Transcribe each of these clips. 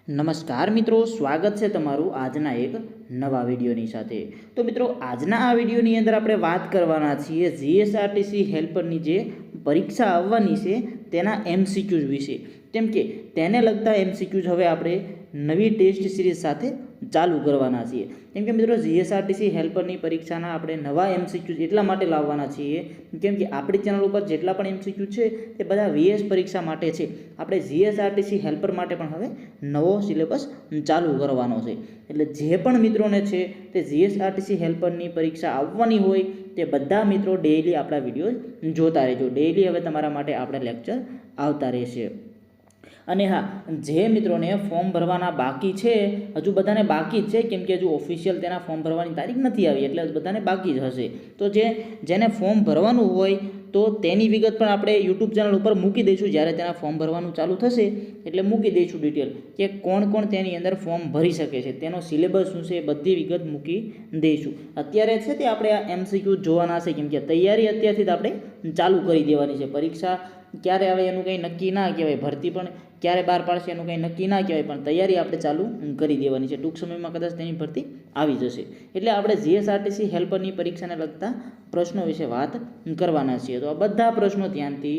નમસ્કાર મિત્રો, સ્વાગત છે તમારું આજના એક નવા વિડીયોની સાથે। તો મિત્રો, આજના આ વિડીયોની અંદર આપણે વાત કરવાના છીએ જીએસઆરટીસી હેલ્પરની જે પરીક્ષા આવવાની છે તેના એમસીક્યુઝ વિશે। કેમ કે તેને લગતા એમસીક્યુઝ હવે આપણે નવી ટેસ્ટ સિરીઝ સાથે ચાલુ કરવાના છીએ। કેમ કે મિત્રો, જીએસઆરટીસી હેલ્પરની પરીક્ષાના આપણે નવા એમસીક્યુઝ એટલા માટે લાવવાના છીએ કેમ કે આપણી ચેનલ ઉપર જેટલા પણ એમસીક્યુ છે તે બધા વીએસ પરીક્ષા માટે છે। આપણે જીએસઆરટીસી હેલ્પર માટે પણ હવે નવો સિલેબસ ચાલુ કરવાનો છે। એટલે જે પણ મિત્રોને છે તે જીએસઆરટીસી હેલ્પરની પરીક્ષા આવવાની હોય તે બધા મિત્રો ડેઈલી આપણા વિડીયો જોતા રહેજો। ડેઈલી હવે તમારા માટે આપણે લેક્ચર આવતા રહેશે। અને હા, જે મિત્રોને ફોર્મ ભરવાના બાકી છે, હજુ બધાને બાકી જ છે કેમ કે હજુ ઓફિશિયલ તેના ફોર્મ ભરવાની તારીખ નથી આવી, એટલે બધાને બાકી જ હશે। તો જેને ફોર્મ ભરવાનું હોય તો તેની વિગત પણ આપણે યુટ્યુબ ચેનલ ઉપર મૂકી દઈશું। જ્યારે તેના ફોર્મ ભરવાનું ચાલુ થશે એટલે મૂકી દઈશું ડિટેલ કે કોણ કોણ તેની અંદર ફોર્મ ભરી શકે છે, તેનો સિલેબસ શું છે, બધી વિગત મૂકી દઈશું। અત્યારે છે તે આપણે આ એમસીક્યુ જોવાના છે કેમ કે તૈયારી અત્યારથી જ આપણે ચાલુ કરી દેવાની છે। પરીક્ષા ક્યારે આવે એનું કંઈ નક્કી ના કહેવાય, ભરતી પણ ક્યારે બહાર પાડશે એનું કંઈ નક્કી ના કહેવાય, પણ તૈયારી આપણે ચાલુ કરી દેવાની છે। ટૂંક સમયમાં કદાચ તેની ભરતી આવી જશે। એટલે આપણે જીએસઆરટીસી હેલ્પરની પરીક્ષાને લગતા પ્રશ્નો વિશે વાત કરવાના છીએ। તો આ બધા પ્રશ્નો ધ્યાનથી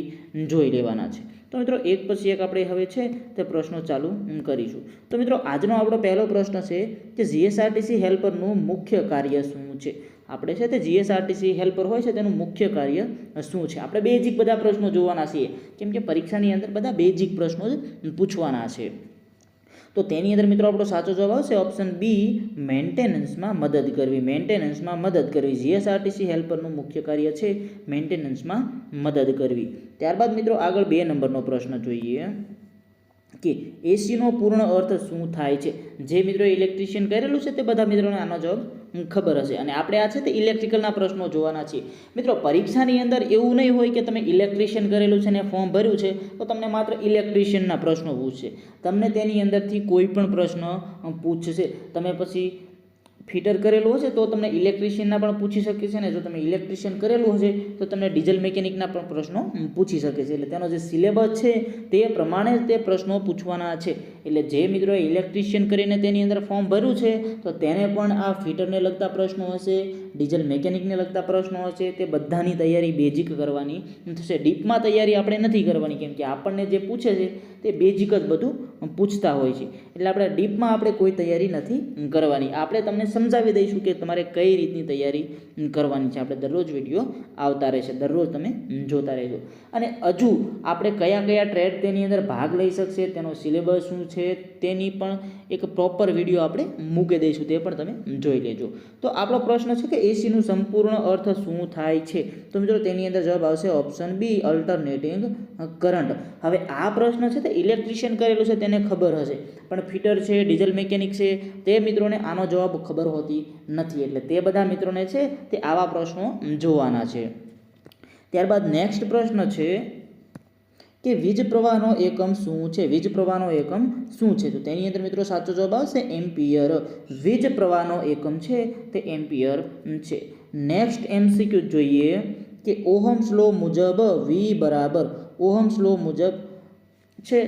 જોઈ લેવાના છે। તો મિત્રો, એક પછી એક આપણે હવે છે તે પ્રશ્નો ચાલુ કરીશું। તો મિત્રો, આજનો આપણો પહેલો પ્રશ્ન છે કે જીએસઆરટીસી હેલ્પરનું મુખ્ય કાર્ય શું છે। આપણે છે તે જીએસઆરટીસી હેલ્પર હોય છે તેનું મુખ્ય કાર્ય શું છે। આપણે બેઝિક બધા પ્રશ્નો જોવાના છીએ કેમ કે પરીક્ષાની અંદર બધા બેઝિક પ્રશ્નો જ પૂછવાના છે। તો તેની અંદર મિત્રો આપણો સાચો જવાબ આવશે ઓપ્શન બી, મેન્ટેનન્સમાં મદદ કરવી। મેન્ટેનન્સમાં મદદ કરવી, જીએસઆરટીસી હેલ્પરનું મુખ્ય કાર્ય છે મેન્ટેનન્સમાં મદદ કરવી। ત્યારબાદ મિત્રો આગળ 2 નંબરનો પ્રશ્ન જોઈએ કે એસીનો પૂર્ણ અર્થ શું થાય છે। જે મિત્રો ઇલેક્ટ્રિશિયન કરેલું છે તે બધા મિત્રોને આનો જવાબ ખબર હશે। અને આપણે આ છે તે ઇલેક્ટ્રિકલના પ્રશ્નો જોવાના છીએ। મિત્રો, પરીક્ષાની અંદર એવું નહીં હોય કે તમે ઇલેક્ટ્રિશિયન કરેલું છે ને ફોર્મ ભર્યું છે તો તમને માત્ર ઇલેક્ટ્રિશિયનના પ્રશ્નો પૂછશે, તમને તેની અંદરથી કોઈ પણ પ્રશ્ન પૂછશે। તમે પછી ફિટર કરેલું હશે તો તમને ઇલેક્ટ્રિશિયનના પણ પૂછી શકે છે, ને જો તમે ઇલેક્ટ્રિશિયન કરેલું હશે તો તમને ડીઝલ મેકેનિકના પણ પ્રશ્નો પૂછી શકે છે। એટલે તેનો જે સિલેબસ છે તે પ્રમાણે જ તે પ્રશ્નો પૂછવાના છે। એટલે જે મિત્રોએ ઇલેક્ટ્રિશિયન કરીને તેની અંદર ફોર્મ ભર્યું છે તો તેને પણ આ ફિટરને લગતા પ્રશ્નો હશે, ડીઝલ મેકેનિકને લગતા પ્રશ્નો હશે, તે બધાની તૈયારી બેઝિક કરવાની થશે। ડીપમાં તૈયારી આપણે નથી કરવાની કેમ કે આપણને જે પૂછે છે તે બેઝિક જ બધું પૂછતા હોય છે। એટલે આપણે ડીપમાં આપણે કોઈ તૈયારી નથી કરવાની। આપણે તમને સમજાવી દઈશું કે તમારે કઈ રીતની તૈયારી કરવાની છે। આપણે દરરોજ વિડીયો આવતા રહેશે, દરરોજ તમે જોતા રહેજો। અને હજુ આપણે કયા કયા ટ્રેડ તેની અંદર ભાગ લઈ શકશે, તેનો સિલેબસ શું છે તેની પણ એક પ્રોપર વિડીયો આપણે મૂકી દઈશું, તે પણ તમે જોઈ લેજો। તો આપણો પ્રશ્ન છે કે એસીનું સંપૂર્ણ અર્થ શું થાય છે। તો મિત્રો તેની અંદર જવાબ આવશે ઓપ્શન બી, અલ્ટરનેટિંગ કરંટ। હવે આ પ્રશ્ન છે તે ઇલેક્ટ્રિશિયન કરેલું છે તેને ખબર હશે, પણ ફિટર છે, ડીઝલ મેકેનિક છે તે મિત્રોને આનો જવાબ ખબર હોતી નથી। એટલે તે બધા મિત્રોને છે તે આવા પ્રશ્નો જોવાના છે। ત્યારબાદ નેક્સ્ટ પ્રશ્ન છે કે વીજ પ્રવાહનો એકમ શું છે। વીજ પ્રવાહનો એકમ શું છે? તો તેની અંદર મિત્રો સાચો જવાબ આવશે એમ્પિયર। વીજ પ્રવાહનો એકમ છે તે એમ્પિયર છે। નેક્સ્ટ એમસીક્યુ જોઈએ કે ઓહમ્સ લો મુજબ વી બરાબર, ઓહમ્સ લો મુજબ છે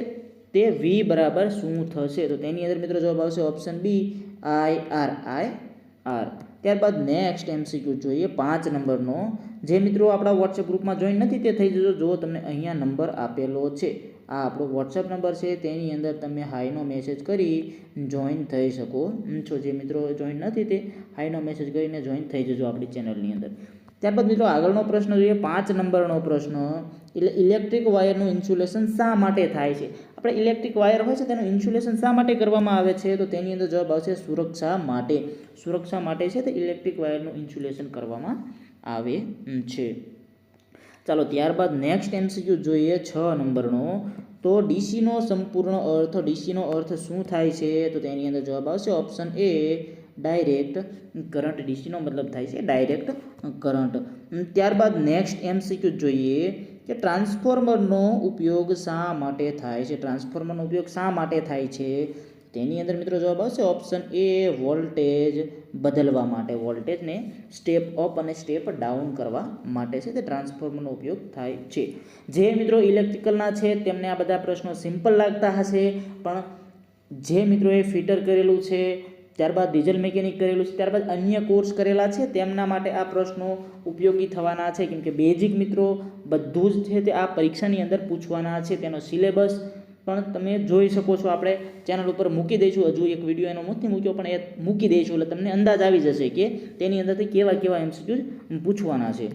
તે વી બરાબર શું થશે? તો તેની અંદર મિત્રો જવાબ આવશે ઓપ્શન બી, IR। ત્યારબાદ નેક્સ્ટ એમસીક્યુ જોઈએ 5 નંબરનો। જે મિત્રો આપણા વોટ્સએપ ગ્રુપમાં જોઈન નથી તે થઈ જજો, જો તમને અહીંયા નંબર આપેલો છે, આ આપણો વોટ્સએપ નંબર છે, તેની અંદર તમે હાઈનો મેસેજ કરી જોઈન થઈ શકો છો। જે મિત્રો જોઈન નથી તે હાઈનો મેસેજ કરીને જોઈન થઈ જજો આપણી ચેનલની અંદર। ત્યારબાદ મિત્રો આગળનો પ્રશ્ન જોઈએ 5 નંબરનો પ્રશ્ન, એટલે ઇલેક્ટ્રિક વાયરનું ઇન્સ્યુલેશન શા માટે થાય છે। આપણે ઇલેક્ટ્રિક વાયર હોય છે તેનું ઇન્સ્યુલેશન શા માટે કરવામાં આવે છે? તો તેની અંદર જવાબ આવશે સુરક્ષા માટે। સુરક્ષા માટે છે તે ઇલેક્ટ્રિક વાયરનું ઇન્સ્યુલેશન કરવામાં આવે છે। ચાલો ત્યારબાદ નેક્સ્ટ એમસીક્યુ જોઈએ 6 નંબરનો। તો ડીસીનો સંપૂર્ણ અર્થ, ડીસીનો અર્થ શું થાય છે? તો તેની અંદર જવાબ આવશે ઓપ્શન એ, ડાયરેક્ટ કરંટ। ડીસીનો મતલબ થાય છે ડાયરેક્ટ કરંટ। ત્યારબાદ નેક્સ્ટ એમસીક્યુ જોઈએ કે ટ્રાન્સફોર્મરનો ઉપયોગ શા માટે થાય છે। ટ્રાન્સફોર્મરનો ઉપયોગ શા માટે થાય છે? તેની અંદર મિત્રો જવાબ આવશે ઓપ્શન એ, વોલ્ટેજ બદલવા માટે। વોલ્ટેજને સ્ટેપ અપ અને સ્ટેપ ડાઉન કરવા માટે છે તે ટ્રાન્સફોર્મરનો ઉપયોગ થાય છે। જે મિત્રો ઇલેક્ટ્રિકલના છે તેમને આ બધા પ્રશ્નો સિમ્પલ લાગતા હશે, પણ જે મિત્રોએ ફિટર કરેલું છે, ત્યારબાદ ડીઝલ મિકેનિક કરેલું છે, ત્યારબાદ અન્ય કોર્સ કરેલા છે તેમના માટે આ પ્રશ્નો ઉપયોગી થવાના છે, કેમ કે બેઝિક મિત્રો બધું જ છે તે આ પરીક્ષાની અંદર પૂછવાના છે. તેનો સિલેબસ પણ તમે જોઈ શકો છો, આપણે ચેનલ ઉપર મૂકી દઈશું. હજુ એક વિડીયો એનો નથી મૂક્યો, પણ એ મૂકી દઈશું એટલે તમને અંદાજ આવી જશે કે તેની અંદરથી કેવા કેવા MCQ પૂછવાના છે.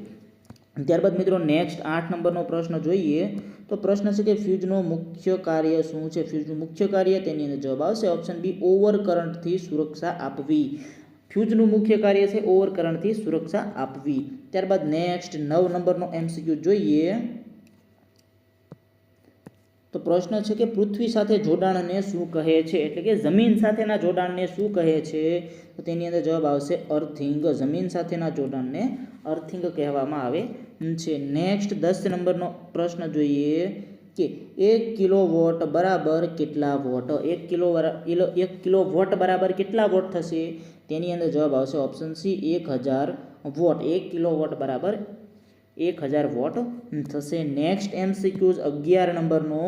ત્યારબાદ મિત્રો નેક્સ્ટ 8 નંબરનો પ્રશ્ન જોઈએ તો પ્રશ્ન છે કે ફ્યુઝનું મુખ્ય કાર્ય શું છે? ફ્યુઝનું મુખ્ય કાર્ય, તેની અંદર જવાબ આવશે ઓપ્શન બી, ઓવર કરંટથી સુરક્ષા આપવી. ફ્યુઝનું મુખ્ય કાર્ય છે ઓવર કરંટથી સુરક્ષા આપવી. ત્યારબાદ નેક્સ્ટ 9 નંબરનો MCQ જોઈએ તો પ્રશ્ન છે કે પૃથ્વી સાથે જોડાણને શું કહે છે? એટલે કે જમીન સાથેના જોડાણને શું કહે છે? તો તેની અંદર જવાબ આવશે અર્થિંગ. જમીન સાથેના જોડાણને અર્થિંગ કહેવામાં આવે છે. નેક્સ્ટ 10 નંબરનો પ્રશ્ન જોઈએ કે 1 કિલોવોટ બરાબર કેટલા વોટ? 1 કિલોવોટ બરાબર કેટલા વોટ થશે? તેની અંદર જવાબ આવશે ઓપ્શન સી, 1000 વોટ. 1 કિલોવોટ બરાબર 1000 વોટ થશે. નેક્સ્ટ MCQs 11 નંબરનો,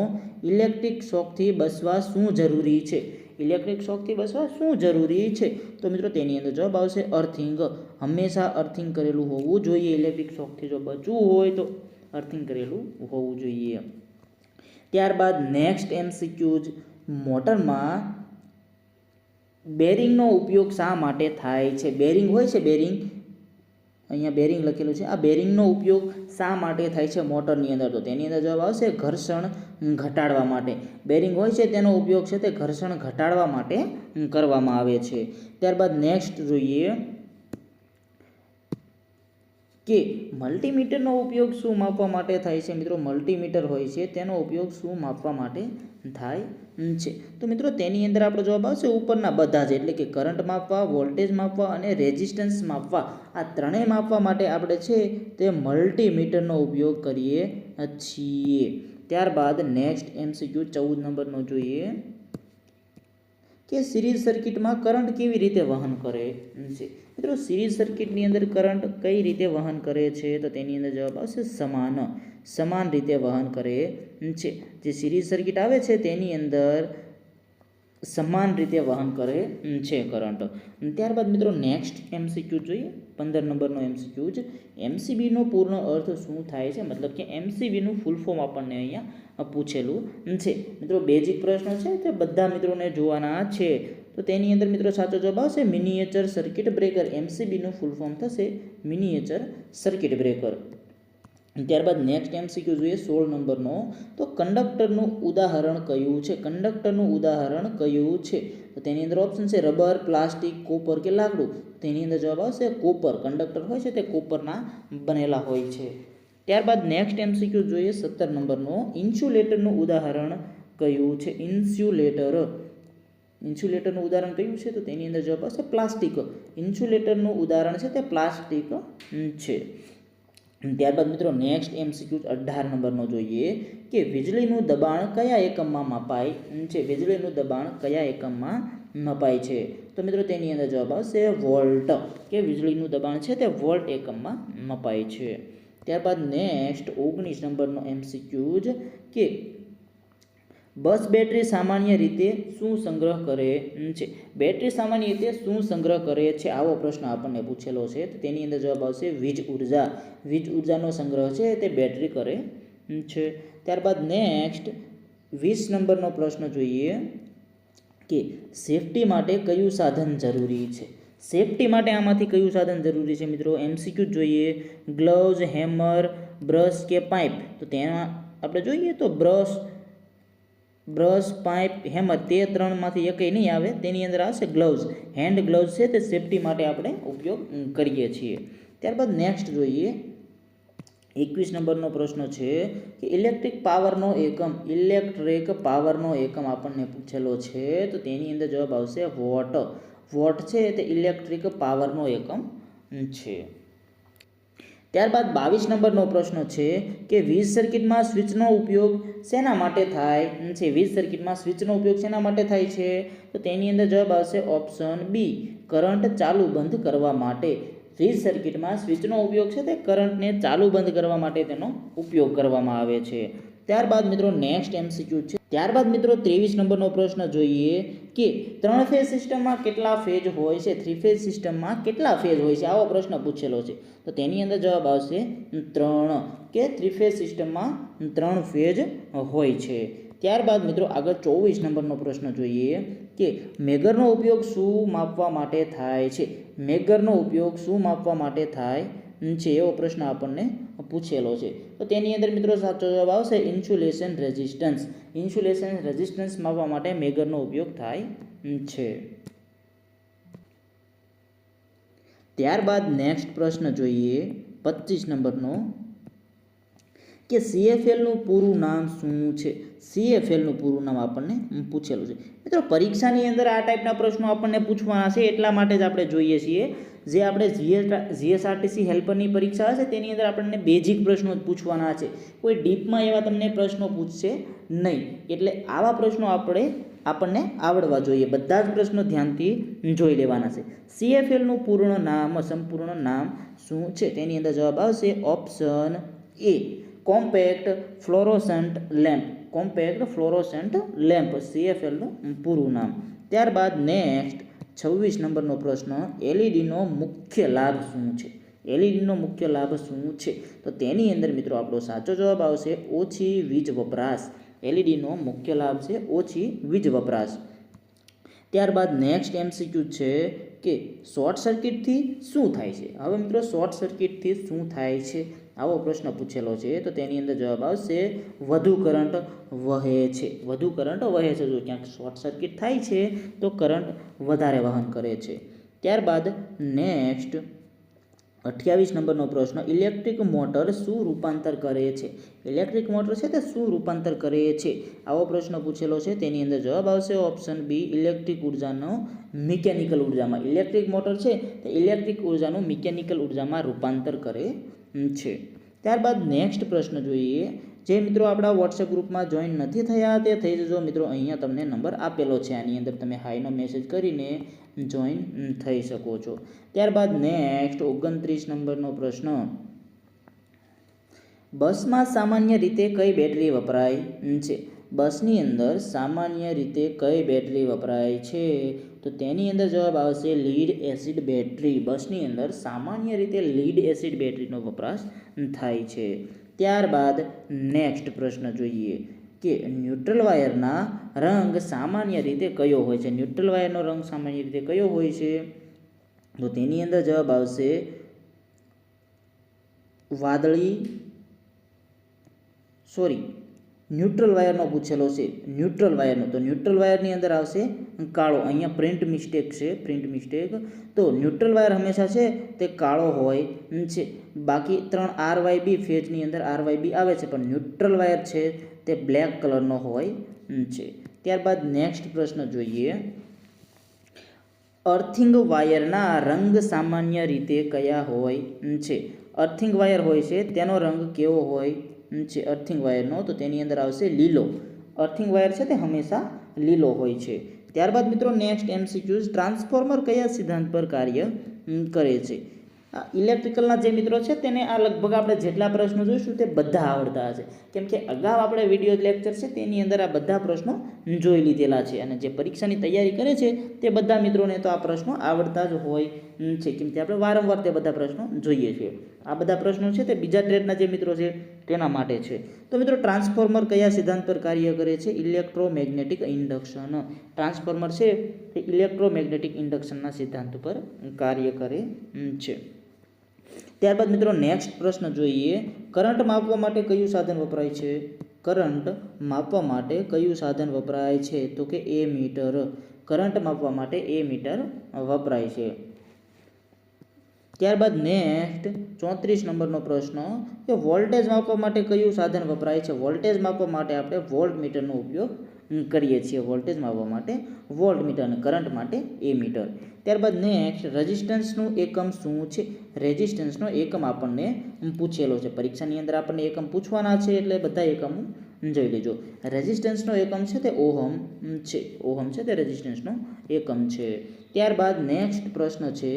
ઇલેક્ટ્રિક શોકથી બચવા શું જરૂરી છે? ઇલેક્ટ્રિક શોકથી બચવા શું જરૂરી છે? તો મિત્રો તેની અંદર જવાબ આવશે અર્થિંગ. હંમેશા અર્થિંગ કરેલું હોવું જોઈએ. ઇલેક્ટ્રિક શોકથી જો બચવું હોય તો અર્થિંગ કરેલું હોવું જોઈએ. ત્યારબાદ નેક્સ્ટ MCQs, મોટરમાં બેરિંગનો ઉપયોગ શા માટે થાય છે? બેરિંગ હોય છે, બેરિંગ અહીંયા બેરિંગ લખેલું છે. આ બેરિંગનો ઉપયોગ શા માટે થાય છે મોટરની અંદર? તો તેની અંદર જવાબ આવશે ઘર્ષણ ઘટાડવા માટે. બેરિંગ હોય છે તેનો ઉપયોગ છે તે ઘર્ષણ ઘટાડવા માટે કરવામાં આવે છે. ત્યારબાદ નેક્સ્ટ જોઈએ કે મલ્ટીમીટરનો ઉપયોગ શું માપવા માટે થાય છે? મિત્રો મલ્ટીમીટર હોય છે તેનો ઉપયોગ શું માપવા માટે થાય છે? તો મિત્રો તેની અંદર આપણો જવાબ આવશે ઉપરના બધા જ, એટલે કે કરંટ માપવા, વોલ્ટેજ માપવા અને રેઝિસ્ટન્સ માપવા. આ ત્રણેય માપવા માટે આપણે છે તે મલ્ટીમીટરનો ઉપયોગ કરીએ છીએ. ત્યારબાદ નેક્સ્ટ MCQ 14 નંબરનો જોઈએ કે સિરીઝ સર્કિટમાં કરંટ કેવી રીતે વહન કરે છે? મિત્રો સિરીઝ સર્કિટની અંદર કરંટ કઈ રીતે વહન કરે છે? તો તેની અંદર જવાબ આવશે સમાન રીતે વહન કરે છે. જે સિરીઝ સર્કિટ આવે છે તેની અંદર સમાન રીતે વહન કરે છે કરંટ. ત્યારબાદ મિત્રો નેક્સ્ટ MCQ જોઈએ 15 નંબરનો MCQ જ, MCBનો પૂર્ણ અર્થ શું થાય છે? મતલબ કે MCBનું ફૂલ ફોર્મ આપણને અહીંયા પૂછેલું છે. મિત્રો બેઝિક પ્રશ્નો છે તે બધા મિત્રોને જોવાના છે. તો તેની અંદર મિત્રો સાચો જવાબ આવશે મિનિએચર સર્કિટ બ્રેકર. MCBનું ફૂલ ફોર્મ થશે મિનિએચર સર્કિટ બ્રેકર. ત્યારબાદ નેક્સ્ટ MCQ જોઈએ 16 નંબરનો, તો કંડક્ટરનું ઉદાહરણ કયું છે? કંડક્ટરનું ઉદાહરણ કયું છે? તો તેની અંદર ઓપ્શન છે રબર, પ્લાસ્ટિક, કોપર કે લાકડું. તેની અંદર જવાબ આવશે કોપર. કંડક્ટર હોય છે તે કોપરના બનેલા હોય છે. ત્યારબાદ નેક્સ્ટ MCQ જોઈએ 17 નંબરનો, ઇન્સ્યુલેટરનું ઉદાહરણ કયું છે? ઇન્સ્યુલેટરનું ઉદાહરણ કયું છે? તો તેની અંદર જવાબ આવશે પ્લાસ્ટિક. ઇન્સ્યુલેટરનું ઉદાહરણ છે તે પ્લાસ્ટિક છે. ત્યારબાદ મિત્રો નેક્સ્ટ MCQ 18 નંબરનો જોઈએ કે વીજળીનું દબાણ કયા એકમમાં મપાય છે? વીજળીનું દબાણ કયા એકમમાં મપાય છે? તો મિત્રો તેની અંદર જવાબ આવશે વોલ્ટ, કે વીજળીનું દબાણ છે તે વોલ્ટ એકમમાં મપાય છે. ત્યારબાદ નેક્સ્ટ 19 નંબરનો MCQ કે બસ બેટરી સામાન્ય રીતે શું સંગ્રહ કરે છે? બેટરી સામાન્ય રીતે શું સંગ્રહ કરે છે? આવો પ્રશ્ન આપણને પૂછેલો છે. તો તેની અંદર જવાબ આવશે વીજ ઉર્જા. વીજ ઉર્જાનો સંગ્રહ છે તે બેટરી કરે છે. ત્યારબાદ નેક્સ્ટ 20 નંબરનો પ્રશ્ન જોઈએ કે સેફટી માટે કયું સાધન જરૂરી છે? સેફટી માટે આમાંથી કયું સાધન જરૂરી છે મિત્રો? MCQ જોઈએ ગ્લવ્સ, હેમર, બ્રશ કે પાઇપ. તો તેમાં આપણે જોઈએ તો બ્રશ, પાઇપ, હેમર તે ત્રણમાંથી એકય નહીં આવે. તેની અંદર આવશે ગ્લવ્સ. હેન્ડ ગ્લવ્સ છે તે સેફટી માટે આપણે ઉપયોગ કરીએ છીએ. ત્યારબાદ નેક્સ્ટ જોઈએ 21 નંબરનો પ્રશ્ન છે કે ઇલેક્ટ્રિક પાવરનો એકમ આપણને પૂછેલો છે. તો તેની અંદર જવાબ આવશે વોટ. વોટ છે તે ઇલેક્ટ્રિક પાવરનો એકમ છે. ત્યારબાદ 22 નંબરનો પ્રશ્ન છે કે વીજ સર્કિટમાં સ્વિચનો ઉપયોગ શેના માટે થાય છે? વીજ સર્કિટમાં સ્વિચનો ઉપયોગ શેના માટે થાય છે? તો તેની અંદર જવાબ આવશે ઓપ્શન બી, કરંટ ચાલુ બંધ કરવા માટે. વીજ સર્કિટમાં સ્વિચનો ઉપયોગ છે તે કરંટને ચાલુ બંધ કરવા માટે તેનો ઉપયોગ કરવામાં આવે છે. ત્યારબાદ મિત્રો નેક્સ્ટ MCQ છે. ત્યારબાદ મિત્રો 23 નંબરનો પ્રશ્ન જોઈએ કે 3 ફેઝ સિસ્ટમમાં કેટલા ફેઝ હોય છે, 3 ફેઝ સિસ્ટમમાં કેટલા ફેઝ હોય છે, આવો પ્રશ્ન પૂછેલો છે. તો તેની અંદર જવાબ આવશે 3, કે 3 ફેઝ સિસ્ટમમાં 3 ફેઝ હોય છે. ત્યારબાદ મિત્રો આગળ 24 નંબરનો પ્રશ્ન જોઈએ કે મેગરનો ઉપયોગ શું માપવા માટે થાય છે. મેગરનો ઉપયોગ શું માપવા માટે થાય છે એવો પ્રશ્ન આપણને પૂછેલો છે. તો તેની અંદર મિત્રો સાચો જવાબ આવશે ઇન્સ્યુલેશન રેઝિસ્ટન્સ. ઇન્સ્યુલેશન રેઝિસ્ટન્સ માપવા માટે મેગરનો ઉપયોગ થાય છે. ત્યારબાદ નેક્સ્ટ પ્રશ્ન જોઈએ 25 નંબરનો કે CFLનું પૂરું નામ શું છે. CFLનું પૂરું નામ આપણને પૂછેલું છે. મિત્રો પરીક્ષાની અંદર આ ટાઈપના પ્રશ્નો આપણને પૂછવાના છે, એટલા માટે જ આપણે જોઈએ છીએ. જે આપણે GSRTC હેલ્પરની પરીક્ષા હશે તેની અંદર આપણને બેઝિક પ્રશ્નો જ પૂછવાના છે, કોઈ ડીપમાં એવા તમને પ્રશ્નો પૂછશે નહીં. એટલે આવા પ્રશ્નો આપણને આવડવા જોઈએ. બધા જ પ્રશ્નો ધ્યાનથી જોઈ લેવાના છે. CFLનું સંપૂર્ણ નામ શું છે? તેની અંદર જવાબ આવશે option A, compact fluorescent lamp. Compact fluorescent lamp CFLનું પૂરું નામ. ત્યારબાદ નેક્સ્ટ 26 નંબરનો પ્રશ્ન એલઈડીનો મુખ્ય લાભ શું છે. એલઈડીનો મુખ્ય લાભ શું છે? તો તેની અંદર મિત્રો આપણો સાચો જવાબ આવશે ઓછી વીજ વપરાશ. એલઈડીનો મુખ્ય લાભ છે ઓછી વીજ વપરાશ. ત્યારબાદ નેક્સ્ટ MCQ છે કે શોર્ટ સર્કિટથી શું થાય છે. હવે મિત્રો શોર્ટ સર્કિટથી શું થાય છે આવો પ્રશ્ન પૂછેલો છે. તો તેની અંદર જવાબ આવશે વધુ કરંટ વહે છે. વધુ કરંટ વહે છે. જો ક્યાંક શોર્ટ સર્કિટ થાય છે તો કરંટ વધારે વહન કરે છે. ત્યારબાદ નેક્સ્ટ 28 નંબરનો પ્રશ્ન ઇલેક્ટ્રિક મોટર શું રૂપાંતર કરે છે. ઇલેક્ટ્રિક મોટર છે તે શું રૂપાંતર કરે છે આવો પ્રશ્ન પૂછેલો છે. તેની અંદર જવાબ આવશે ઓપ્શન બી, ઇલેક્ટ્રિક ઉર્જાનો મિકેનિકલ ઉર્જામાં. ઇલેક્ટ્રિક મોટર છે તે ઇલેક્ટ્રિક ઉર્જાનું મિકેનિકલ ઉર્જામાં રૂપાંતર કરે છે. ત્યારબાદ નેક્સ્ટ પ્રશ્ન જોઈએ. જે મિત્રો આપણા વોટ્સએપ ગ્રુપમાં જોઈન નથી થયા તે થઈ જજો મિત્રો. અહીંયા તમને નંબર આપેલો છે, આની અંદર તમે હાઈનો મેસેજ કરીને જોઈન થઈ શકો છો. ત્યારબાદ નેક્સ્ટ 29 નંબરનો પ્રશ્ન બસમાં સામાન્ય રીતે કઈ બેટરી વપરાય છે. બસની અંદર સામાન્ય રીતે કઈ બેટરી વપરાય છે? તો તેની અંદર જવાબ આવશે લીડ એસિડ બેટરી. બસની અંદર સામાન્ય રીતે લીડ એસિડ બેટરીનો વપરાશ થાય છે. ત્યારબાદ નેક્સ્ટ પ્રશ્ન જોઈએ કે ન્યુટ્રલ વાયરના રંગ સામાન્ય રીતે કયો હોય છે. ન્યુટ્રલ વાયરનો રંગ સામાન્ય રીતે કયો હોય છે? તો તેની અંદર જવાબ આવશે ન્યુટ્રલ વાયરનો પૂછેલો છે. ન્યુટ્રલ વાયરનો, તો ન્યુટ્રલ વાયરની અંદર આવશે કાળો. અહીંયા પ્રિન્ટ મિસ્ટેક છે, પ્રિન્ટ મિસ્ટેક. તો ન્યુટ્રલ વાયર હંમેશા છે તે કાળો હોય છે. બાકી 3 RYB ફેજની અંદર RYB આવે છે, પણ ન્યુટ્રલ વાયર છે તે બ્લેક કલરનો હોય છે. ત્યારબાદ નેક્સ્ટ પ્રશ્ન જોઈએ. અર્થિંગ વાયરના રંગ સામાન્ય રીતે કયા હોય છે. અર્થિંગ વાયર હોય છે તેનો રંગ કેવો હોય છે અર્થિંગ વાયરનો? તો તેની અંદર આવશે લીલો. અર્થિંગ વાયર છે તે હંમેશા લીલો હોય છે. ત્યારબાદ મિત્રો નેક્સ્ટ MCQs ટ્રાન્સફોર્મર કયા સિદ્ધાંત પર કાર્ય કરે છે. ઇલેક્ટ્રિકલના જે મિત્રો છે તેને આ લગભગ આપણે જેટલા પ્રશ્નો જોઈશું તે બધા આવડતા હશે, કેમ કે અગાઉ આપણે વિડીયો લેક્ચર છે તેની અંદર આ બધા પ્રશ્નો જોઈ લીધેલા છે. અને જે પરીક્ષાની તૈયારી કરે છે તે બધા મિત્રોને તો આ પ્રશ્નો આવડતા જ હોય છે, કેમ કે આપણે વારંવાર તે બધા પ્રશ્નો જોઈએ છીએ. આ બધા પ્રશ્નો છે તે બીજા ટ્રેડના જે મિત્રો છે તેના માટે છે. તો મિત્રો ટ્રાન્સફોર્મર કયા સિદ્ધાંત પર કાર્ય કરે છે? Electromagnetic induction. ટ્રાન્સફોર્મર છે તે ઇલેક્ટ્રોમેગ્નેટિક ઇન્ડક્શનના સિદ્ધાંત પર કાર્ય કરે છે. ત્યારબાદ મિત્રો નેક્સ્ટ પ્રશ્ન જોઈએ. કરંટ માપવા માટે કયું સાધન વપરાય છે? કરંટ માપવા માટે કયું સાધન વપરાય છે? તો કે એમીટર. કરંટ માપવા માટે એમીટર વપરાય છે. ત્યારબાદ નેક્સ્ટ 34 નંબરનો પ્રશ્ન કે વોલ્ટેજ માપવા માટે કયું સાધન વપરાય છે? વોલ્ટેજ માપવા માટે આપણે વોલ્ટ મીટરનો ઉપયોગ કરીએ છીએ. વોલ્ટેજ માપવા માટે વોલ્ટ મીટર અને કરંટ માટે એમીટર. ત્યારબાદ નેક્સ્ટ રેઝિસ્ટન્સનું એકમ શું છે? રેઝિસ્ટન્સનો એકમ આપણને પૂછેલો છે. પરીક્ષાની અંદર આપણને એકમ પૂછવાના છે એટલે બધા એકમો જોઈ લેજો. રેઝિસ્ટન્સનો એકમ છે તે ઓહમ છે. ઓહમ છે તે રેઝિસ્ટન્સનો એકમ છે. ત્યારબાદ નેક્સ્ટ પ્રશ્ન છે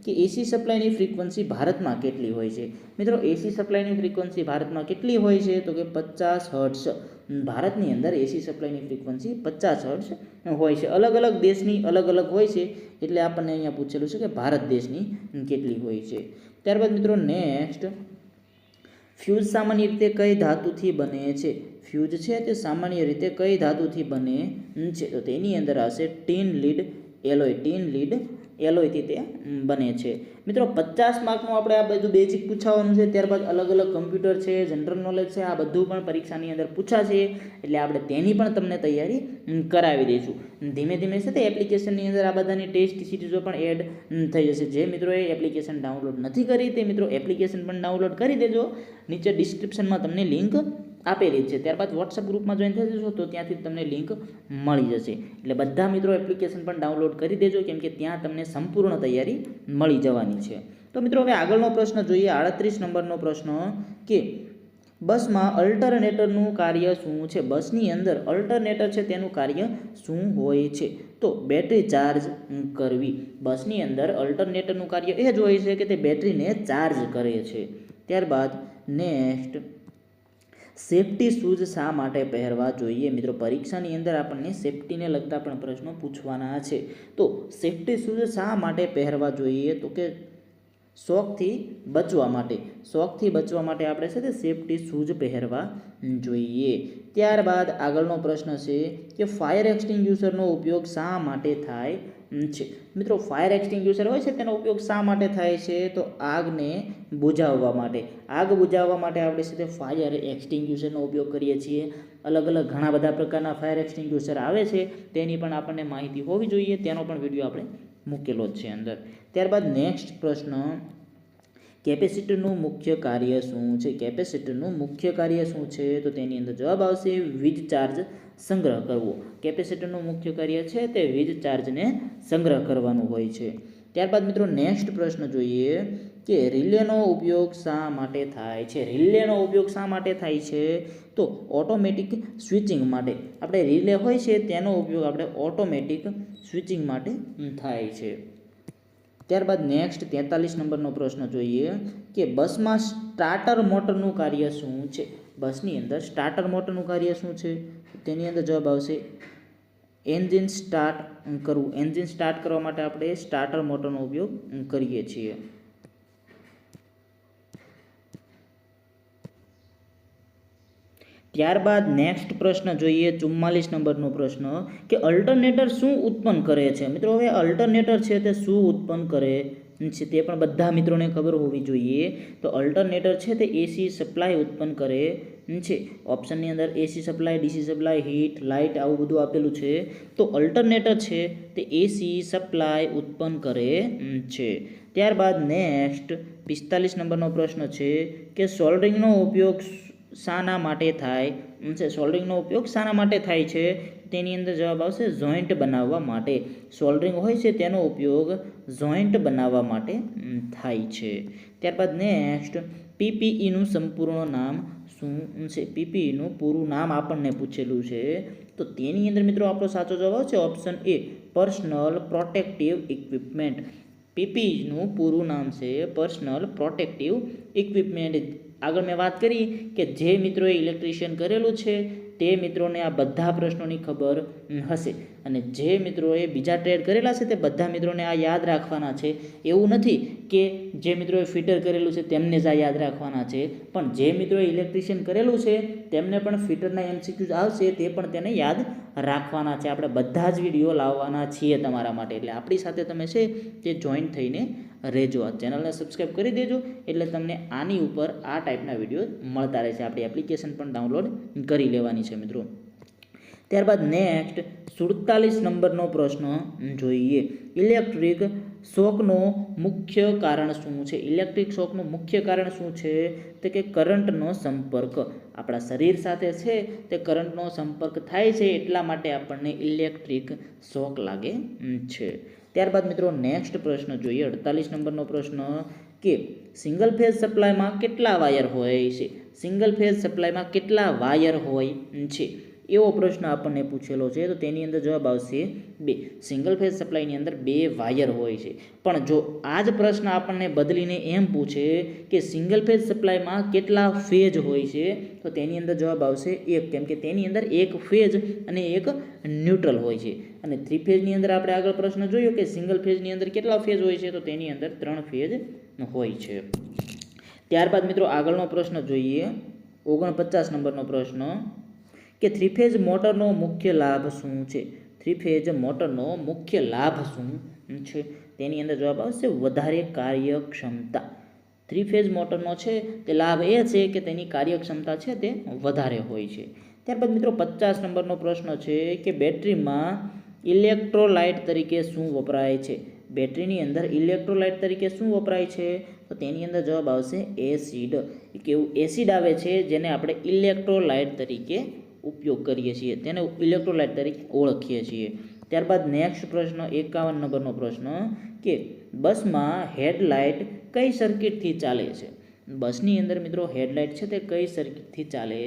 કે એસી સપ્લાયની ફ્રીક્વન્સી ભારતમાં કેટલી હોય છે? મિત્રો એસી સપ્લાયની ફ્રીક્વન્સી ભારતમાં કેટલી હોય છે? તો કે 50 હર્ટ્ઝ. ભારતની અંદર એસી સપ્લાયની ફ્રીક્વન્સી 50 હર્ટ્ઝ હોય છે. અલગ અલગ દેશની અલગ અલગ હોય છે, એટલે આપણને અહીંયા પૂછેલું છે કે ભારત દેશની કેટલી હોય છે. ત્યારબાદ મિત્રો નેક્સ્ટ, ફ્યુઝ સામાન્ય રીતે કઈ ધાતુથી બને છે? ફ્યુઝ છે તે સામાન્ય રીતે કઈ ધાતુથી બને છે? તો તેની અંદર આવશે tin lead alloy. Tin lead એલોયથી તે બને છે. મિત્રો 50 માર્કનું આપણે આ બધું બેઝિક પૂછાવાનું છે. ત્યારબાદ અલગ અલગ કમ્પ્યુટર છે, જનરલ નોલેજ છે, આ બધું પણ પરીક્ષાની અંદર પૂછાશે, એટલે આપણે તેની પણ તમને તૈયારી કરાવી દઈશું. ધીમે ધીમે છે તે એપ્લિકેશનની અંદર આ બધાની ટેસ્ટ સિરીઝો પણ એડ થઈ જશે. જે મિત્રોએ એપ્લિકેશન ડાઉનલોડ નથી કરી તે મિત્રો એપ્લિકેશન પણ ડાઉનલોડ કરી દેજો. નીચે ડિસ્ક્રિપ્શનમાં તમને લિંક આપેલી છે. ત્યારબાદ વોટ્સઅપ ગ્રુપમાં જોઈન થઈ જશો તો ત્યાંથી તમને લિંક મળી જશે. એટલે બધા મિત્રો એપ્લિકેશન પણ ડાઉનલોડ કરી દેજો, કેમ કે ત્યાં તમને સંપૂર્ણ તૈયારી મળી જવાની છે. તો મિત્રો હવે આગળનો પ્રશ્ન જોઈએ, 38 નંબરનો પ્રશ્ન, કે બસમાં અલ્ટરનેટરનું કાર્ય શું છે? બસની અંદર અલ્ટરનેટર છે તેનું કાર્ય શું હોય છે? તો બેટરી ચાર્જ કરવી. બસની અંદર અલ્ટરનેટરનું કાર્ય એ જ હોય છે કે તે બેટરીને ચાર્જ કરે છે. ત્યારબાદ નેક્સ્ટ, સેફ્ટી શૂઝ શા માટે પહેરવા જોઈએ? મિત્રો પરીક્ષાની અંદર આપણને સેફ્ટીને લગતા પણ પ્રશ્નો પૂછવાના છે. તો સેફ્ટી શૂઝ શા માટે પહેરવા જોઈએ? તો કે શોકથી બચવા માટે. શોકથી બચવા માટે આપણે છે તે સેફ્ટી શૂઝ પહેરવા જોઈએ. ત્યારબાદ આગળનો પ્રશ્ન છે કે ફાયર એક્સટિંગ્યુશરનો ઉપયોગ શા માટે થાય છે? મિત્રો ફાયર એક્સટિંગ્યુશર હોય છે તેનો ઉપયોગ શા માટે થાય છે? તો આગને બુઝાવવા માટે. આગ બુઝાવવા માટે આપણે છે તે ફાયર એક્સટિંગ્યુશરનો ઉપયોગ કરીએ છીએ. અલગ અલગ ઘણા બધા પ્રકારના ફાયર એક્સટિંગ્યુશર આવે છે, તેની પણ આપણને માહિતી હોવી જોઈએ. તેનો પણ વિડીયો આપણે મૂકેલો જ છે અંદર. ત્યારબાદ નેક્સ્ટ પ્રશ્ન, કેપેસિટરનું મુખ્ય કાર્ય શું છે? કેપેસિટરનું મુખ્ય કાર્ય શું છે? તો તેની અંદર જવાબ આવશે વીજ ચાર્જ સંગ્રહ કરવો. કેપેસિટરનું મુખ્ય કાર્ય છે તે વીજ ચાર્જને સંગ્રહ કરવાનું હોય છે. ત્યારબાદ મિત્રો નેક્સ્ટ પ્રશ્ન જોઈએ કે રિલેનો ઉપયોગ શા માટે થાય છે? રિલેનો ઉપયોગ શા માટે થાય છે? તો ઓટોમેટિક સ્વિચિંગ માટે. આપણે રિલે હોય છે તેનો ઉપયોગ આપણે ઓટોમેટિક સ્વિચિંગ માટે થાય છે. ત્યારબાદ નેક્સ્ટ 43 નંબરનો પ્રશ્ન જોઈએ કે બસમાં સ્ટાર્ટર મોટરનું કાર્ય શું છે? બસની અંદર સ્ટાર્ટર મોટરનું કાર્ય શું છે? તેની અંદર જવાબ આવશે એન્જિન સ્ટાર્ટ કરવું. એન્જિન સ્ટાર્ટ કરવા માટે આપણે સ્ટાર્ટર મોટરનો ઉપયોગ કરીએ છીએ. ત્યારબાદ નેક્સ્ટ પ્રશ્ન જોઈએ 44 નંબરનો પ્રશ્ન, કે અલ્ટરનેટર શું ઉત્પન્ન કરે છે? મિત્રો હવે અલ્ટરનેટર છે તે શું ઉત્પન્ન કરે છે તે પણ બધા મિત્રોને ખબર હોવી જોઈએ. તો અલ્ટરનેટર છે તે એસી સપ્લાય ઉત્પન્ન કરે છે. ઓપ્શનની અંદર AC supply, DC supply, heat, light આવું બધું આપેલું છે. તો અલ્ટરનેટર છે તે એસી સપ્લાય ઉત્પન્ન કરે છે. ત્યારબાદ નેક્સ્ટ 45 નંબરનો પ્રશ્ન છે કે સોલ્ડરિંગનો ઉપયોગ શાના માટે થાય છે? સોલ્ડરિંગનો ઉપયોગ શાના માટે થાય છે? તેની અંદર જવાબ આવશે જોઈન્ટ બનાવવા માટે. સોલ્ડરિંગ હોય છે તેનો ઉપયોગ જોઈન્ટ બનાવવા માટે થાય છે. ત્યારબાદ નેક્સ્ટ, પીપીઈનું સંપૂર્ણ નામ શું છે? પીપીઈનું પૂરું નામ આપણને પૂછેલું છે. તો તેની અંદર મિત્રો આપણો સાચો જવાબ છે option A, personal protective equipment. પીપીઈનું પૂરું નામ છે પર્સનલ પ્રોટેક્ટિવ ઇક્વિપમેન્ટ. આગળ મેં વાત કરી કે જે મિત્રોએ ઇલેક્ટ્રિશિયન કરેલું છે તે મિત્રોને આ બધા પ્રશ્નોની ખબર હશે, અને જે મિત્રોએ બીજા ટ્રેડ કરેલા છે તે બધા મિત્રોને આ યાદ રાખવાના છે. એવું નથી કે જે મિત્રોએ ફિટર કરેલું છે તેમને જ આ યાદ રાખવાના છે, પણ જે મિત્રોએ ઇલેક્ટ્રિશિયન કરેલું છે તેમને પણ ફિટરના MCQs આવશે તે પણ તેને યાદ રાખવાના છે. આપણે બધા જ વિડીયો લાવવાના છીએ તમારા માટે, એટલે આપણી સાથે તમે છે તે જોઈન થઈને રહેજો. આ ચેનલને સબસ્ક્રાઈબ કરી દેજો, એટલે તમને આની ઉપર આ ટાઈપના વિડીયો મળતા રહેશે. આપણી એપ્લિકેશન પણ ડાઉનલોડ કરી લેવાની છે મિત્રો. ત્યારબાદ નેક્સ્ટ 47 નંબરનો પ્રશ્ન જોઈએ, ઇલેક્ટ્રિક શોકનો મુખ્ય કારણ શું છે? ઇલેક્ટ્રિક શોકનું મુખ્ય કારણ શું છે? તો કે કરંટનો સંપર્ક. આપણા શરીર સાથે છે તે કરંટનો સંપર્ક થાય છે, એટલા માટે આપણને ઇલેક્ટ્રિક શોક લાગે છે. ત્યારબાદ મિત્રો નેક્સ્ટ પ્રશ્ન જોઈએ 48 નંબરનો પ્રશ્ન, કે સિંગલ ફેઝ સપ્લાયમાં કેટલા વાયર હોય છે? સિંગલ ફેઝ સપ્લાયમાં કેટલા વાયર હોય છે? એવો પ્રશ્ન આપણને પૂછેલો છે, તો તેની અંદર જવાબ આવશે 2. સિંગલ ફેઝ સપ્લાયની અંદર 2 વાયર હોય છે. પણ જો આ જ પ્રશ્ન આપણને બદલીને એમ પૂછે કે સિંગલ ફેઝ સપ્લાયમાં કેટલા ફેઝ હોય છે, તો તેની અંદર જવાબ આવશે 1, કેમ કે તેની અંદર એક ફેઝ અને એક ન્યુટ્રલ હોય છે. અને 3 ફેઝની અંદર આપણે આગળ પ્રશ્ન જોયો કે સિંગલ ફેઝની અંદર કેટલા ફેઝ હોય છે, તો તેની અંદર 3 ફેઝ હોય છે. ત્યારબાદ મિત્રો આગળનો પ્રશ્ન જોઈએ, 49 નંબરનો પ્રશ્ન કે 3 ફેઝ મોટરનો મુખ્ય લાભ શું છે? 3 ફેઝ મોટરનો મુખ્ય લાભ શું છે? તેની અંદર જવાબ આવશે વધારે કાર્યક્ષમતા. 3 ફેઝ મોટરનો છે તે લાભ એ છે કે તેની કાર્યક્ષમતા છે તે વધારે હોય છે. ત્યારબાદ મિત્રો 50 નંબરનો પ્રશ્ન છે કે બેટરીમાં ઇલેક્ટ્રોલાઇટ તરીકે શું વપરાય છે? બેટરીની અંદર ઇલેક્ટ્રોલાઇટ તરીકે શું વપરાય છે? તો તેની અંદર જવાબ આવશે એસિડ. એક એવું એસિડ આવે છે જેને આપણે ઇલેક્ટ્રોલાઇટ તરીકે ઉપયોગ કરીએ છીએ, તેને ઇલેક્ટ્રોલાઇટ તરીકે ઓળખીએ છીએ. ત્યારબાદ નેક્સ્ટ પ્રશ્ન 51 નંબરનો પ્રશ્ન કે બસમાં હેડલાઇટ કઈ સર્કિટથી ચાલે છે? બસની અંદર મિત્રો હેડલાઇટ છે તે કઈ સર્કિટથી ચાલે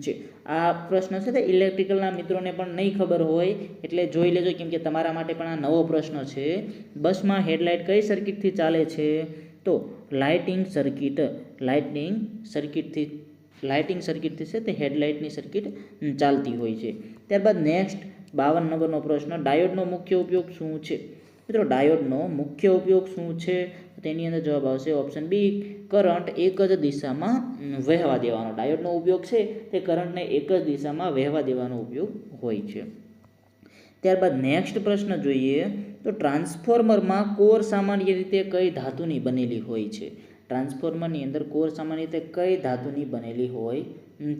છે? આ પ્રશ્ન છે તે ઇલેક્ટ્રિકલના મિત્રોને પણ નહીં ખબર હોય એટલે જોઈ લેજો, કેમ કે તમારા માટે પણ આ નવો પ્રશ્ન છે. બસમાં હેડલાઇટ કઈ સર્કિટથી ચાલે છે? તો લાઇટિંગ સર્કિટથી છે તે હેડલાઇટની સર્કિટ ચાલતી હોય છે. ત્યારબાદ નેક્સ્ટ 52 નંબરનો પ્રશ્ન ડાયોડનો મુખ્ય ઉપયોગ શું છે? મિત્રો ડાયોડનો મુખ્ય ઉપયોગ શું છે? તેની અંદર જવાબ આવશે ઓપ્શન બી, કરંટ એક જ દિશામાં વહેવા દેવાનો. ડાયોડનો ઉપયોગ છે તે કરંટને એક જ દિશામાં વહેવા દેવાનો ઉપયોગ હોય છે. ત્યારબાદ નેક્સ્ટ પ્રશ્ન જોઈએ, તો ટ્રાન્સફોર્મરમાં કોર સામાન્ય રીતે કઈ ધાતુની બનેલી હોય છે? ટ્રાન્સફોર્મરની અંદર કોર સામાન્ય રીતે કઈ ધાતુની બનેલી હોય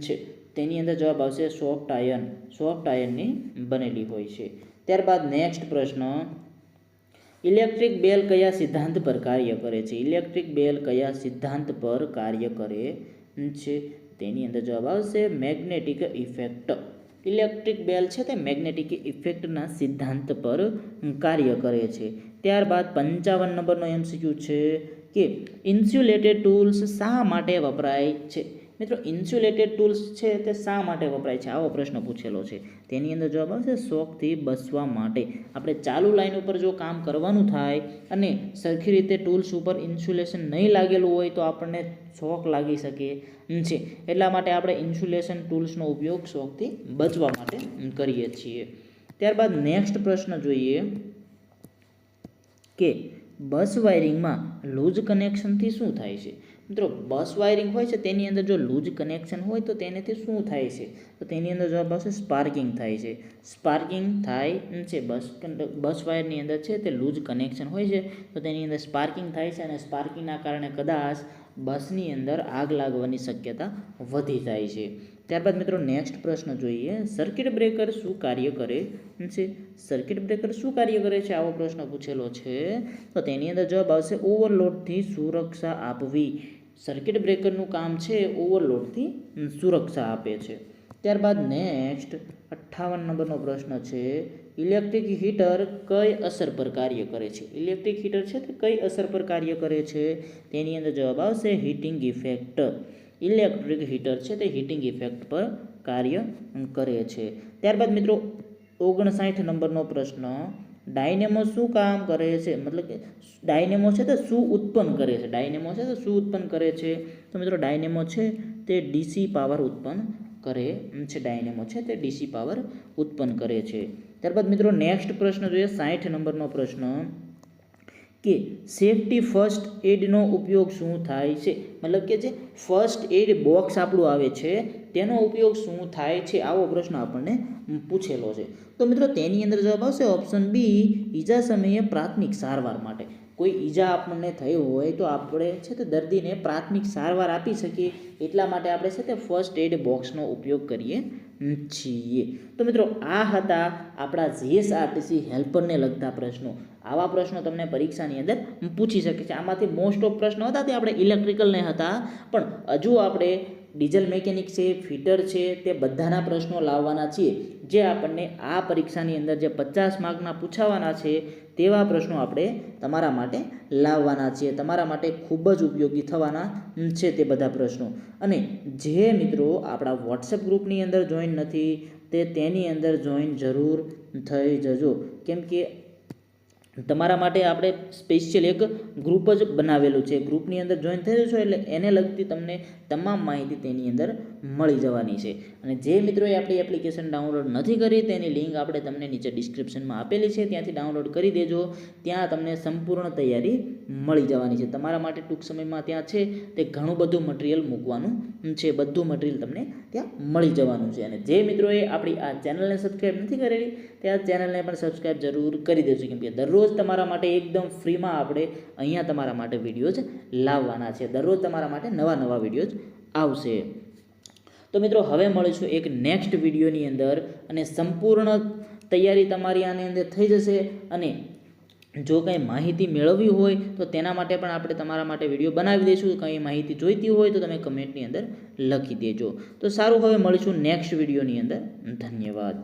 છે? તેની અંદર જવાબ આવશે સોફ્ટ આયર્નની બનેલી હોય છે. ત્યારબાદ નેક્સ્ટ પ્રશ્ન, ઇલેક્ટ્રિક બેલ કયા સિદ્ધાંત પર કાર્ય કરે છે? ઇલેક્ટ્રિક બેલ કયા સિદ્ધાંત પર કાર્ય કરે છે? તેની અંદર જવાબ આવશે મેગ્નેટિક ઇફેક્ટ. ઇલેક્ટ્રિક બેલ છે તે મેગ્નેટિક ઇફેક્ટના સિદ્ધાંત પર કાર્ય કરે છે. ત્યારબાદ 55 નંબરનો MCQ છે કે ઇન્સ્યુલેટેડ ટૂલ્સ શા માટે વપરાય છે? મિત્રો ઇન્સ્યુલેટેડ ટૂલ્સ છે તે શા માટે વપરાય છે? આવો પ્રશ્ન પૂછેલો છે. તેની અંદર જવાબ આવશે શોકથી બચવા માટે. આપણે ચાલુ લાઈન ઉપર જો કામ કરવાનું થાય અને સરખી રીતે ટૂલ્સ ઉપર ઇન્સ્યુલેશન નહીં લાગેલું હોય તો આપણને શોક લાગી શકે છે. એટલા માટે આપણે ઇન્સ્યુલેશન ટૂલ્સનો ઉપયોગ શોકથી બચવા માટે કરીએ છીએ. ત્યારબાદ નેક્સ્ટ પ્રશ્ન જોઈએ કે બસ વાયરિંગમાં લૂઝ કનેક્શનથી શું થાય છે? મિત્રો બસ વાયરિંગ હોય છે તેની અંદર જો લૂઝ કનેક્શન હોય તો તેનાથી શું થાય છે? તો તેની અંદર જવાબ આવશે સ્પાર્કિંગ થાય છે. સ્પાર્કિંગ થાય છે. બસ વાયરની અંદર છે તે લૂઝ કનેક્શન હોય છે તો તેની અંદર સ્પાર્કિંગ થાય છે, અને સ્પાર્કિંગના કારણે કદાચ બસની અંદર આગ લાગવાની શક્યતા વધી જાય છે. ત્યારબાદ મિત્રો નેક્સ્ટ પ્રશ્ન જોઈએ, સર્કિટ બ્રેકર શું કાર્ય કરે છે? સર્કિટ બ્રેકર શું કાર્ય કરે છે? આવો પ્રશ્ન પૂછેલો છે. તો તેની અંદર જવાબ આવશે ઓવરલોડથી સુરક્ષા આપવી. સર્કિટ બ્રેકરનું કામ છે ઓવરલોડથી સુરક્ષા આપે છે. ત્યારબાદ નેક્સ્ટ 58 નંબરનો પ્રશ્ન છે, ઇલેક્ટ્રિક હીટર કઈ અસર પર કાર્ય કરે છે? ઇલેક્ટ્રિક હીટર છે તે કઈ અસર પર કાર્ય કરે છે? તેની અંદર જવાબ આવશે હીટિંગ ઇફેક્ટ. ઇલેક્ટ્રિક હીટર છે તે હીટિંગ ઇફેક્ટ પર કાર્ય કરે છે. ત્યારબાદ મિત્રો 59 નંબરનો પ્રશ્ન, ડાયનેમો શું કામ કરે છે? મતલબ કે ડાયનેમો છે તે શું ઉત્પન્ન કરે છે? ડાયનેમો છે તે શું ઉત્પન્ન કરે છે? તો મિત્રો ડાયનેમો છે તે ડીસી પાવર ઉત્પન્ન કરે છે. ડાયનેમો છે તે ડીસી પાવર ઉત્પન્ન કરે છે. ત્યારબાદ મિત્રો નેક્સ્ટ પ્રશ્ન જોઈએ, 60 નંબરનો પ્રશ્ન કે સેફટી ફર્સ્ટ એડનો ઉપયોગ શું થાય છે? મતલબ કે જે ફર્સ્ટ એડ બોક્સ આપણું આવે છે તેનો ઉપયોગ શું થાય છે? આવો પ્રશ્ન આપણને પૂછેલો છે. તો મિત્રો તેની અંદર જવાબ આવશે ઓપ્શન બી, ઈજા સમયે પ્રાથમિક સારવાર માટે. કોઈ ઈજા આપણને થઈ હોય તો આપણે છે તે દર્દીને પ્રાથમિક સારવાર આપી શકીએ એટલા માટે આપણે છે તે ફર્સ્ટ એડ બોક્સનો ઉપયોગ કરીએ છીએ. તો મિત્રો આ હતા આપણા જીએસઆરટીસી હેલ્પરને લગતા પ્રશ્નો. આવા પ્રશ્નો તમને પરીક્ષાની અંદર પૂછી શકે છે. આમાંથી મોસ્ટ ઓફ પ્રશ્નો હતા તે આપણે ઇલેક્ટ્રિકલને હતા, પણ હજુ આપણે ડીઝલ મેકેનિક છે, ફિટર છે, તે બધાના પ્રશ્નો લાવવાના છીએ, જે આપણને આ પરીક્ષાની અંદર જે 50 માર્કના પૂછાવાના છે તેવા પ્રશ્નો આપણે તમારા માટે લાવવાના છીએ. તમારા માટે ખૂબ જ ઉપયોગી થવાના છે તે બધા પ્રશ્નો. અને જે મિત્રો આપણા વોટ્સએપ ગ્રુપની અંદર જોઈન નથી તેની અંદર જોઈન જરૂર થઈ જજો, કેમ કે તમારા માટે આપણે સ્પેશિયલ એક ગ્રુપ જ બનાવેલું છે. ગ્રુપની અંદર જોઈન થઈ જશો એટલે એને લગતી તમને તમામ માહિતી તેની અંદર મળી જવાની છે. અને જે મિત્રોએ આપણી એપ્લિકેશન ડાઉનલોડ નથી કરી તેની લિંક આપણે તમને નીચે ડિસ્ક્રિપ્શનમાં આપેલી છે, ત્યાંથી ડાઉનલોડ કરી દેજો. ત્યાં તમને સંપૂર્ણ તૈયારી મળી જવાની છે. તમારા માટે ટૂંક સમયમાં ત્યાં છે તે ઘણું બધું મટીરિયલ મૂકવાનું છે, બધું મટીરિયલ તમને ત્યાં મળી જવાનું છે. અને જે મિત્રોએ આપણી આ ચેનલને સબસ્ક્રાઈબ નથી કરેલી તે આ ચેનલને પણ સબસ્ક્રાઈબ જરૂર કરી દેજો, કેમ કે દરરોજ તમારા માટે એકદમ ફ્રીમાં આપણે અહીંયા તમારા માટે વિડીયોઝ લાવવાના છે. દરરોજ તમારા માટે નવા વિડીયોઝ આવશે. તો મિત્રો હવે મળીશું એક નેક્સ્ટ વિડીયોની અંદર, અને સંપૂર્ણ તૈયારી તમારી આની અંદર થઈ જશે. અને જો કંઈ માહિતી મેળવવી હોય તો તેના માટે પણ આપણે તમારા માટે વિડીયો બનાવી દઈશું. કંઈ માહિતી જોઈતી હોય તો તમે કમેન્ટની અંદર લખી દેજો. તો સારું, હવે મળીશું નેક્સ્ટ વિડીયોની અંદર. ધન્યવાદ.